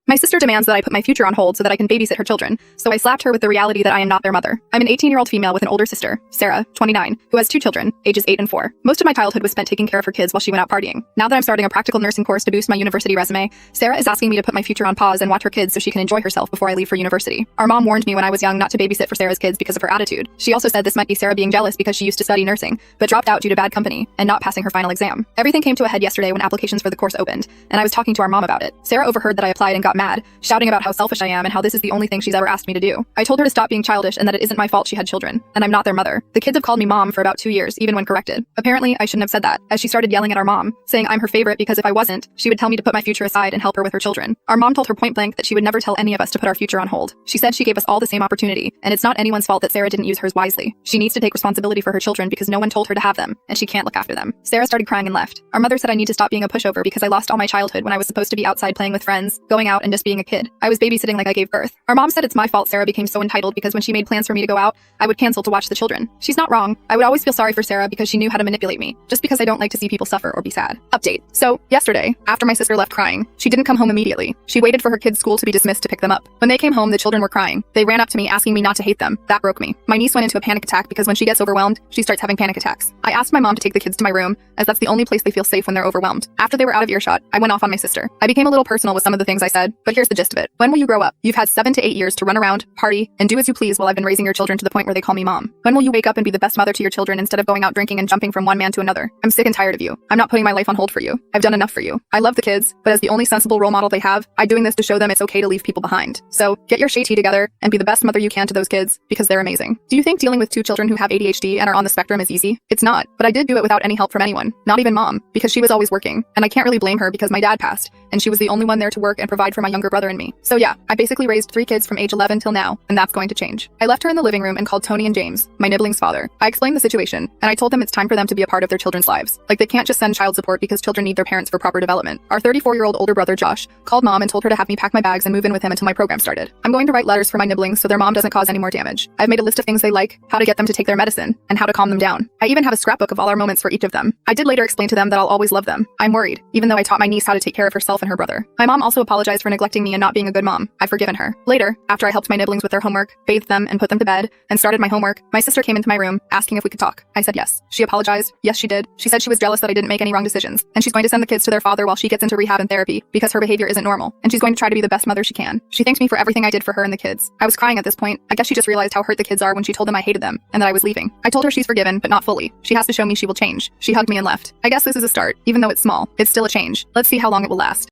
My sister demands that I put my future on hold so that I can babysit her children, so I slapped her with the reality that I am not their mother. I'm an 18-year-old female with an older sister, Sarah, 29, who has 2 children, ages 8 and 4. Most of my childhood was spent taking care of her kids while she went out partying. Now that I'm starting a practical nursing course to boost my university resume, Sarah is asking me to put my future on pause and watch her kids so she can enjoy herself before I leave for university. Our mom warned me when I was young not to babysit for Sarah's kids because of her attitude. She also said this might be Sarah being jealous because she used to study nursing, but dropped out due to bad company and not passing her final exam. Everything came to a head yesterday when applications for the course opened, and I was talking to our mom about it. Sarah overheard that I applied and got mad, shouting about how selfish I am and how this is the only thing she's ever asked me to do. I told her to stop being childish and that it isn't my fault she had children, and I'm not their mother. The kids have called me mom for about 2 years, even when corrected. Apparently, I shouldn't have said that, as she started yelling at our mom, saying I'm her favorite because if I wasn't, she would tell me to put my future aside and help her with her children. Our mom told her point blank that she would never tell any of us to put our future on hold. She said she gave us all the same opportunity, and it's not anyone's fault that Sarah didn't use hers wisely. She needs to take responsibility for her children because no one told her to have them, and she can't look after them. Sarah started crying and left. Our mother said I need to stop being a pushover because I lost all my childhood when I was supposed to be outside playing with friends, going out and just being a kid. I was babysitting like I gave birth. Our mom said it's my fault Sarah became so entitled because when she made plans for me to go out, I would cancel to watch the children. She's not wrong. I would always feel sorry for Sarah because she knew how to manipulate me, just because I don't like to see people suffer or be sad. Update. So, yesterday, after my sister left crying, she didn't come home immediately. She waited for her kids' school to be dismissed to pick them up. When they came home, the children were crying. They ran up to me asking me not to hate them. That broke me. My niece went into a panic attack because when she gets overwhelmed, she starts having panic attacks. I asked my mom to take the kids to my room, as that's the only place they feel safe when they're overwhelmed. After they were out of earshot, I went off on my sister. I became a little personal with some of the things I said, but here's the gist of it. When will you grow up? You've had 7 to 8 years to run around, party, and do as you please while I've been raising your children to the point where they call me mom. When will you wake up and be the best mother to your children instead of going out drinking and jumping from one man to another? I'm sick and tired of you. I'm not putting my life on hold for you. I've done enough for you. I love the kids, but as the only sensible role model they have, I'm doing this to show them it's okay to leave people behind. So, get your shit together and be the best mother you can to those kids, because they're amazing. Do you think dealing with 2 children who have ADHD and are on the spectrum is easy? It's not, but I did do it without any help from anyone, not even mom, because she was always working, and I can't really blame her because my dad passed, and she was the only one there to work and provide for my younger brother and me. So yeah, I basically raised 3 kids from age 11 till now, and that's going to change. I left her in the living room and called Tony and James, my nibbling's father. I explained the situation, and I told them it's time for them to be a part of their children's lives. Like they can't just send child support because children need their parents for proper development. Our 34-year-old older brother Josh called mom and told her to have me pack my bags and move in with him until my program started. I'm going to write letters for my nibblings so their mom doesn't cause any more damage. I've made a list of things they like, how to get them to take their medicine, and how to calm them down. I even have a scrapbook of all our moments for each of them. I did later explain to them that I'll always love them. I'm worried, even though I taught my niece how to take care of herself and her brother. My mom also apologized for neglecting me and not being a good mom. I've forgiven her. Later, after I helped my nibblings with their homework, bathed them, and put them to bed, and started my homework, my sister came into my room, asking if we could talk. I said yes. She apologized. Yes, she did. She said she was jealous that I didn't make any wrong decisions, and she's going to send the kids to their father while she gets into rehab and therapy because her behavior isn't normal, and she's going to try to be the best mother she can. She thanked me for everything I did for her and the kids. I was crying at this point. I guess she just realized how hurt the kids are when she told them I hated them, and that I was leaving. I told her she's forgiven, but not fully. She has to show me she will change. She hugged me and left. I guess this is a start. Even though it's small, it's still a change. Let's see how long it will last.